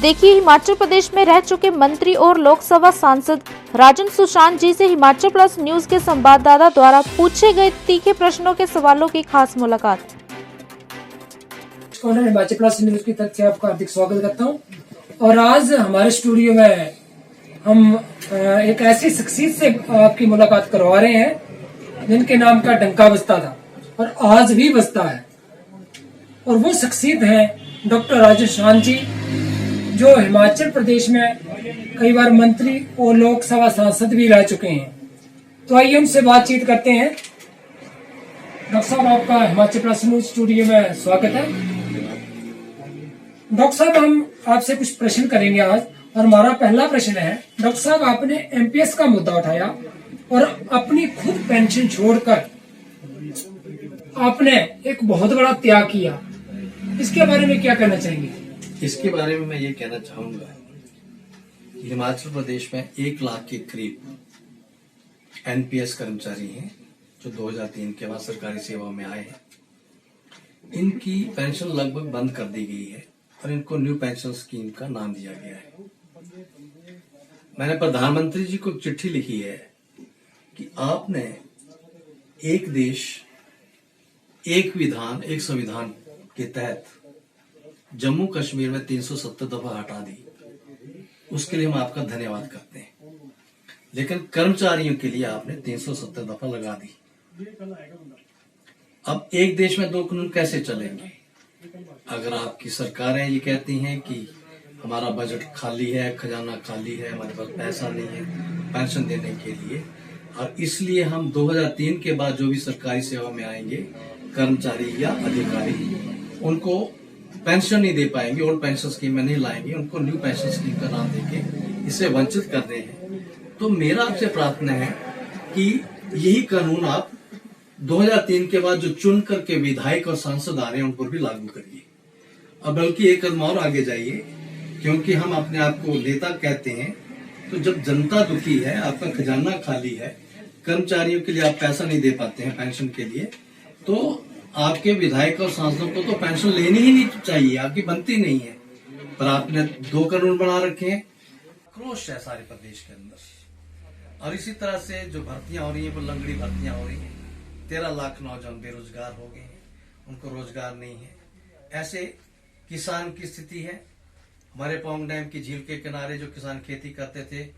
देखिए हिमाचल प्रदेश में रह चुके मंत्री और लोकसभा सांसद राजन सुशांत जी से हिमाचल प्लस न्यूज के संवाददाता द्वारा पूछे गए तीखे प्रश्नों के सवालों की खास मुलाकात। हिमाचल प्लस न्यूज की तरफ से आपका हार्दिक स्वागत करता हूं। और आज हमारे स्टूडियो में हम एक ऐसी शख्सियत से आपकी मुलाकात करवा रहे हैं जिनके नाम का डंका बजता था और आज भी बजता है। और वो शख्सियत है डॉक्टर राजन सुशांत जी, जो हिमाचल प्रदेश में कई बार मंत्री और लोकसभा सांसद भी रह चुके हैं। तो आइए उनसे बातचीत करते हैं। डॉक्टर साहब, आपका हिमाचल प्लस न्यूज स्टूडियो में स्वागत है। डॉक्टर साहब, हम आपसे कुछ प्रश्न करेंगे आज। और हमारा पहला प्रश्न है, डॉक्टर साहब, आपने एमपीएस का मुद्दा उठाया और अपनी खुद पेंशन छोड़कर आपने एक बहुत बड़ा त्याग किया। इसके बारे में क्या कहना चाहेंगे? इसके बारे में मैं ये कहना चाहूंगा कि हिमाचल प्रदेश में 1 लाख के करीब एनपीएस कर्मचारी हैं जो 2003 के बाद सरकारी सेवा में आए हैं। इनकी पेंशन लगभग बंद कर दी गई है और इनको न्यू पेंशन स्कीम का नाम दिया गया है। मैंने प्रधानमंत्री जी को चिट्ठी लिखी है कि आपने एक देश एक विधान एक संविधान के तहत जम्मू कश्मीर में 370 दफा हटा दी, उसके लिए हम आपका धन्यवाद करते हैं। लेकिन कर्मचारियों के लिए आपने 370 दफा लगा दी। अब एक देश में 2 कानून कैसे चलेंगे? अगर आपकी सरकारें ये कहती हैं कि हमारा बजट खाली है, खजाना खाली है, हमारे पास पैसा नहीं है पेंशन देने के लिए, और इसलिए हम 2003 के बाद जो भी सरकारी सेवा में आएंगे कर्मचारी या अधिकारी, उनको पेंशन नहीं दे पाएंगे, ओल्ड पेंशन स्कीम में नहीं लाएंगे, उनको न्यू पेंशन स्कीम का नाम देके इसे वंचित कर रहे हैं। तो मेरा आपसे प्रार्थना है कि यही कानून आप 2003 के बाद जो चुन करके विधायक और सांसद आ रहे हैं उन पर भी लागू करिए, और बल्कि एक कदम और आगे जाइए, क्योंकि हम अपने आप को नेता कहते हैं। तो जब जनता दुखी है, आपका खजाना खाली है, कर्मचारियों के लिए आप पैसा नहीं दे पाते हैं पेंशन के लिए, तो आपके विधायक और सांसदों को तो पेंशन लेनी ही नहीं चाहिए, आपकी बनती नहीं है। पर आपने 2 कानून बना रखे हैं। क्रोश है सारे प्रदेश के अंदर। और इसी तरह से जो भर्तियां हो रही हैं वो लंगड़ी भर्तियां हो रही हैं। 13 लाख नौजवान बेरोजगार हो गए हैं, उनको रोजगार नहीं है। ऐसे किसान की स्थिति है। हमारे पौंग डैम की झील के किनारे जो किसान खेती करते थे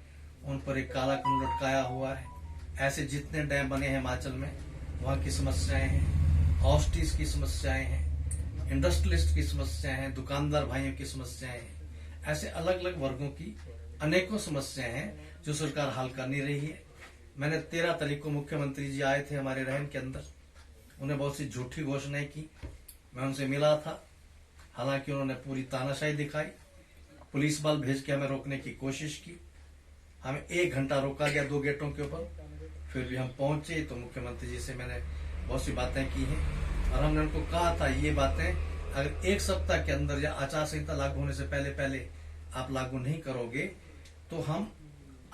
उन पर एक काला कानून लटकाया हुआ है। ऐसे जितने डैम बने हैं हिमाचल में, वहां की समस्याएं हैं, ऑस्टिस की समस्याएं हैं, इंडस्ट्रियलिस्ट की समस्याएं हैं, दुकानदार भाइयों की समस्याएं हैं। ऐसे अलग अलग वर्गों की अनेकों समस्याएं हैं जो सरकार हल कर नहीं रही है। मैंने 13 तारीख को मुख्यमंत्री जी आए थे हमारे रहन के अंदर, उन्हें बहुत सी झूठी घोषणाएं की। मैं उनसे मिला था, हालांकि उन्होंने पूरी तानाशाही दिखाई, पुलिस बल भेज के हमें रोकने की कोशिश की। हमें 1 घंटा रोका गया 2 गेटों के ऊपर, फिर भी हम पहुंचे। तो मुख्यमंत्री जी से मैंने बहुत सी बातें की हैं और हमने उनको कहा था ये बातें अगर 1 सप्ताह के अंदर या आचार संहिता लागू होने से पहले आप लागू नहीं करोगे तो हम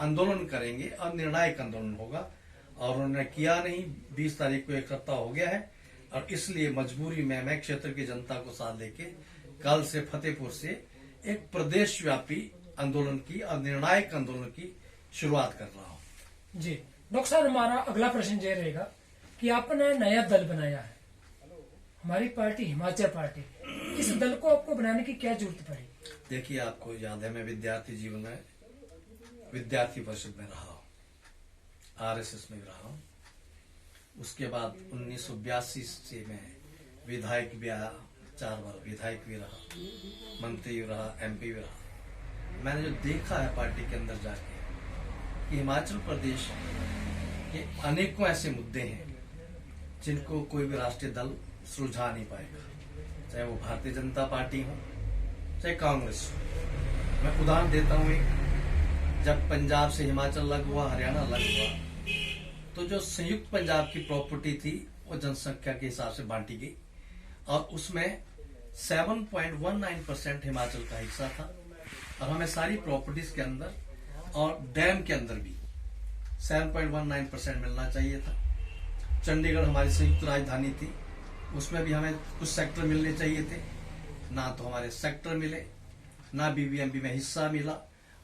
आंदोलन करेंगे और निर्णायक आंदोलन होगा। और उन्होंने किया नहीं। 20 तारीख को 1 सप्ताह हो गया है और इसलिए मजबूरी में मैं क्षेत्र की जनता को साथ लेके कल से फतेहपुर से एक प्रदेश व्यापी आंदोलन की और निर्णायक आंदोलन की शुरुआत कर रहा हूँ। जी डॉक्टर साहब, हमारा अगला प्रश्न ये रहेगा कि आपने नया दल बनाया है, हमारी पार्टी हिमाचल पार्टी। इस दल को आपको बनाने की क्या जरूरत पड़ी? देखिए, आपको याद है मैं विद्यार्थी जीवन में विद्यार्थी परिषद में रहा हूँ, आरएसएस में रहा हूँ। उसके बाद 1982 से मैं विधायक भी आया, 4 बार विधायक भी रहा, मंत्री भी रहा, एमपी भी रहा। मैंने जो देखा है पार्टी के अंदर जाके कि हिमाचल प्रदेश के अनेकों ऐसे मुद्दे हैं जिनको कोई भी राष्ट्रीय दल सुलझा नहीं पाएगा, चाहे वो भारतीय जनता पार्टी हो चाहे कांग्रेस हो। मैं उदाहरण देता हूँ एक, जब पंजाब से हिमाचल अलग हुआ, हरियाणा अलग हुआ, तो जो संयुक्त पंजाब की प्रॉपर्टी थी वो जनसंख्या के हिसाब से बांटी गई और उसमें 7.19% हिमाचल का हिस्सा था। और हमें सारी प्रॉपर्टीज के अंदर और डैम के अंदर भी 7.19% मिलना चाहिए था। चंडीगढ़ हमारी संयुक्त राजधानी थी, उसमें भी हमें कुछ सेक्टर मिलने चाहिए थे, ना तो हमारे सेक्टर मिले, ना बीबीएमबी में हिस्सा मिला।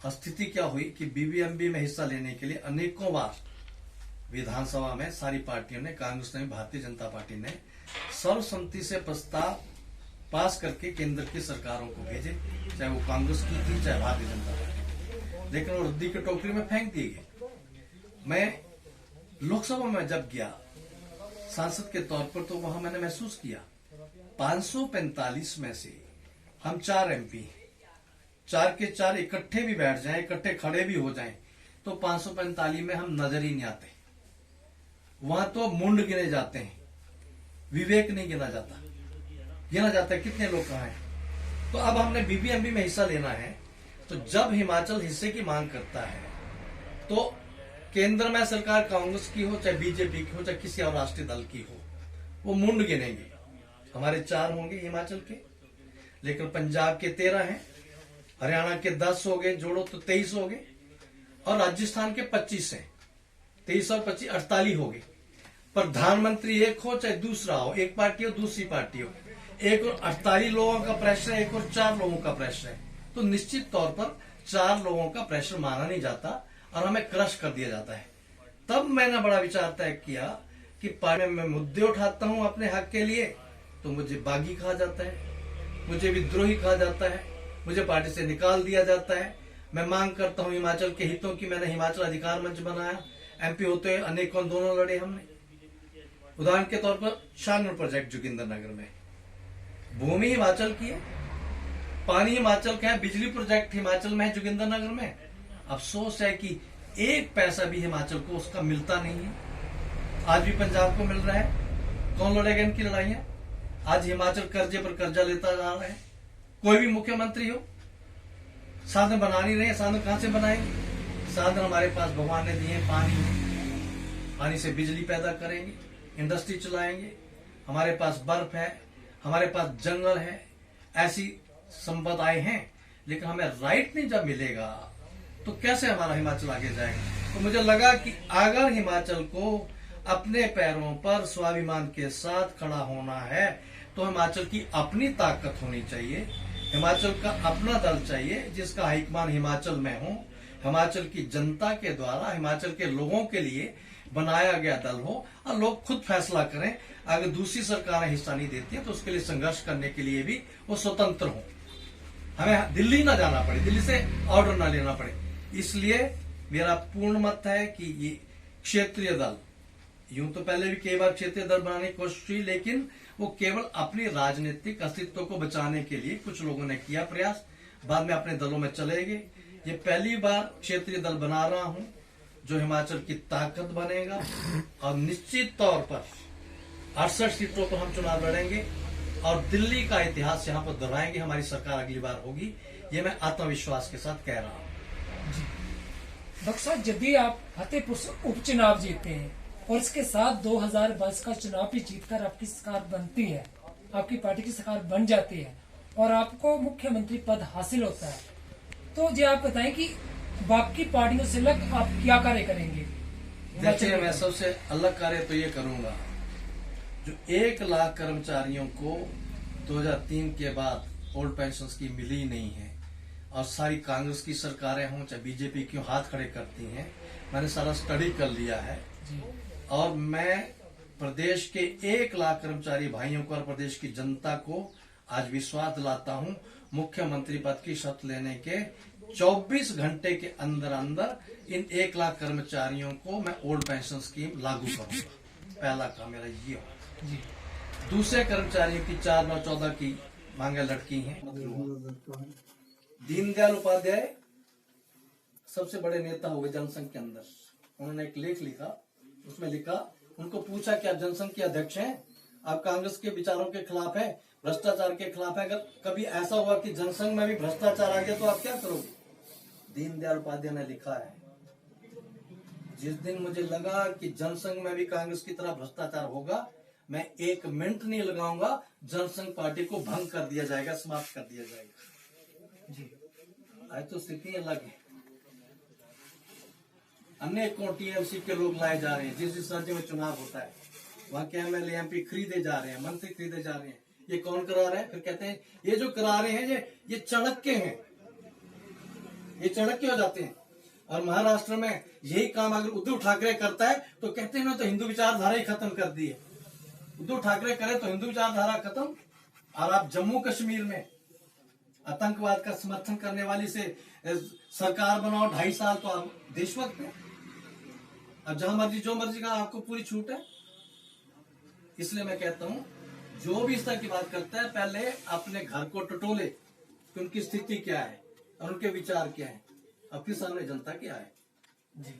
स्थिति क्या हुई कि बीबीएमबी में हिस्सा लेने के लिए अनेकों बार विधानसभा में सारी पार्टियों ने, कांग्रेस ने, भारतीय जनता पार्टी ने सर्वसम्मति से प्रस्ताव पास करके केंद्र की सरकारों को भेजे, चाहे वो कांग्रेस की थी चाहे भारतीय जनता पार्टी, लेकिन वो रद्दी की टोकरी में फेंक दिए गए। मैं लोकसभा में जब गया सांसद के तौर पर, तो वहां मैंने महसूस किया 545 में से हम 4 MP, 4 के 4 इकट्ठे भी बैठ जाएं, इकट्ठे खड़े भी हो जाएं, तो 545 में हम नजर ही नहीं आते। वहां तो मुंड गिने जाते हैं, विवेक नहीं गिना जाता। गिना जाता है कितने लोग कहाँ हैं। तो अब हमने बीबीएमबी में हिस्सा लेना है, तो जब हिमाचल हिस्से की मांग करता है तो केंद्र में सरकार कांग्रेस की हो चाहे बीजेपी की हो चाहे किसी और राष्ट्रीय दल की हो, वो मुंड गिनेंगे। हमारे 4 होंगे हिमाचल के, लेकिन पंजाब के 13 हैं, हरियाणा के 10 हो गए, जोड़ो तो 23 हो गए, और राजस्थान के 25 हैं। 23 और 25 48 हो गए। प्रधानमंत्री एक हो चाहे दूसरा हो, एक पार्टी हो दूसरी पार्टी हो, एक और 48 लोगों का प्रेशर है, एक और 4 लोगों का प्रेशर है, तो निश्चित तौर पर 4 लोगों का प्रेशर माना नहीं जाता और हमें क्रश कर दिया जाता है। तब मैंने बड़ा विचार तय किया कि पार्टी में मैं मुद्दे उठाता हूं अपने हक के लिए तो मुझे बागी कहा जाता है, मुझे विद्रोही कहा जाता है, मुझे पार्टी से निकाल दिया जाता है। मैं मांग करता हूं हिमाचल के हितों की। मैंने हिमाचल अधिकार मंच बनाया, MP होते हुए अनेकों दोनों लड़े हमने। उदाहरण के तौर पर शानपुर प्रोजेक्ट जोगिंद्रनगर में, भूमि हिमाचल की है, पानी हिमाचल का है, बिजली प्रोजेक्ट हिमाचल में है जोगिंद्रनगर में। अफसोस है कि 1 पैसा भी हिमाचल को उसका मिलता नहीं है। आज भी पंजाब को मिल रहा है। कौन लड़ेगा इनकी लड़ाइयां? आज हिमाचल कर्जे पर कर्जा लेता जा रहा है। कोई भी मुख्यमंत्री हो, साधन बना नहीं रहे। साधन कहां से बनाएंगे? साधन हमारे पास भगवान ने दिए, पानी से बिजली पैदा करेंगे, इंडस्ट्री चलाएंगे, हमारे पास बर्फ है, हमारे पास जंगल है, ऐसी संपदाएं हैं, लेकिन हमें राइट नहीं जब मिलेगा तो कैसे हमारा हिमाचल आगे जाएगा। तो मुझे लगा कि अगर हिमाचल को अपने पैरों पर स्वाभिमान के साथ खड़ा होना है तो हिमाचल की अपनी ताकत होनी चाहिए, हिमाचल का अपना दल चाहिए जिसका हाईकमान हिमाचल में हो, हिमाचल की जनता के द्वारा, हिमाचल के लोगों के लिए बनाया गया दल हो, और लोग खुद फैसला करें। अगर दूसरी सरकारें हिस्सा नहीं देती है तो उसके लिए संघर्ष करने के लिए भी वो स्वतंत्र हो, हमें दिल्ली ना जाना पड़े, दिल्ली से ऑर्डर ना लेना पड़े। इसलिए मेरा पूर्ण मत है कि ये क्षेत्रीय दल, यूं तो पहले भी कई बार क्षेत्रीय दल बनाने की कोशिश हुई, लेकिन वो केवल अपनी राजनीतिक अस्तित्व को बचाने के लिए कुछ लोगों ने किया प्रयास, बाद में अपने दलों में चले गए। ये पहली बार क्षेत्रीय दल बना रहा हूं जो हिमाचल की ताकत बनेगा, और निश्चित तौर पर 68 सीटों पर हम चुनाव लड़ेंगे और दिल्ली का इतिहास यहां पर दोहराएंगे। हमारी सरकार अगली बार होगी, ये मैं आत्मविश्वास के साथ कह रहा हूं। डॉक्टर साहब, जब भी आप फतेहपुर से उपचुनाव जीतते हैं और इसके साथ 2022 का चुनाव भी जीतकर आपकी सरकार बनती है, आपकी पार्टी की सरकार बन जाती है और आपको मुख्यमंत्री पद हासिल होता है, तो जी आप बताएं कि बाकी पार्टियों से अलग आप क्या कार्य करेंगे? देखिए, मैं सबसे अलग कार्य तो ये करूंगा, जो 1 लाख कर्मचारियों को 2003 के बाद ओल्ड पेंशन स्कीम मिली नहीं है, और सारी कांग्रेस की सरकारें हों चाहे बीजेपी की हाथ खड़े करती हैं। मैंने सारा स्टडी कर लिया है और मैं प्रदेश के 1 लाख कर्मचारी भाइयों को और प्रदेश की जनता को आज विश्वास दिलाता हूं, मुख्यमंत्री पद की शपथ लेने के 24 घंटे के अंदर अंदर इन 1 लाख कर्मचारियों को मैं ओल्ड पेंशन स्कीम लागू करूंगा। पहला काम मेरा ये हो। दूसरे कर्मचारियों की 4, 9, 14 की मांगे लटकी हैं। दीनदयाल उपाध्याय सबसे बड़े नेता हुए जनसंघ के अंदर। उन्होंने एक लेख लिखा, उसमें लिखा, उनको पूछा कि आप जनसंघ के अध्यक्ष हैं, आप कांग्रेस के विचारों के खिलाफ हैं, भ्रष्टाचार के खिलाफ है, अगर कभी ऐसा हुआ कि जनसंघ में भी भ्रष्टाचार आ गया तो आप क्या करोगे? दीनदयाल उपाध्याय ने लिखा है, जिस दिन मुझे लगा कि जनसंघ में भी कांग्रेस की तरह भ्रष्टाचार होगा, मैं 1 मिनट नहीं लगाऊंगा, जनसंघ पार्टी को भंग कर दिया जाएगा, समाप्त कर दिया जाएगा। जी, आज तो स्थिति अलग है। अनेकों TMC के लोग लाए जा रहे हैं, जिस राज्य में चुनाव होता है वहां के MLA MP खरीदे जा रहे हैं, मंत्री खरीदे जा रहे हैं। ये कौन करा रहे हैं? फिर कहते हैं ये जो करा रहे हैं ये चाणक्य हैं, ये चढ़क क्यों जाते हैं? और महाराष्ट्र में यही काम अगर उद्धव ठाकरे करता है तो कहते हैं ना, तो हिंदू विचारधारा ही खत्म कर दी है। उद्धव ठाकरे करे तो हिंदू विचारधारा खत्म। और आप जम्मू कश्मीर में आतंकवाद का समर्थन करने वाली से सरकार बनाओ 2.5 साल, तो आप देशभक्त हैं। अब जहां मर्जी जो मर्जी का आपको पूरी छूट है। इसलिए मैं कहता हूं, जो भी इस तरह की बात करता है पहले अपने घर को टटोले कि उनकी स्थिति क्या है और उनके विचार क्या है, आपके सामने जनता क्या है। जी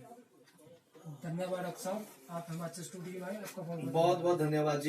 धन्यवाद डॉक्टर साहब, आप हमारे स्टूडियो में आए, आपका बहुत बहुत बहुत धन्यवाद जी।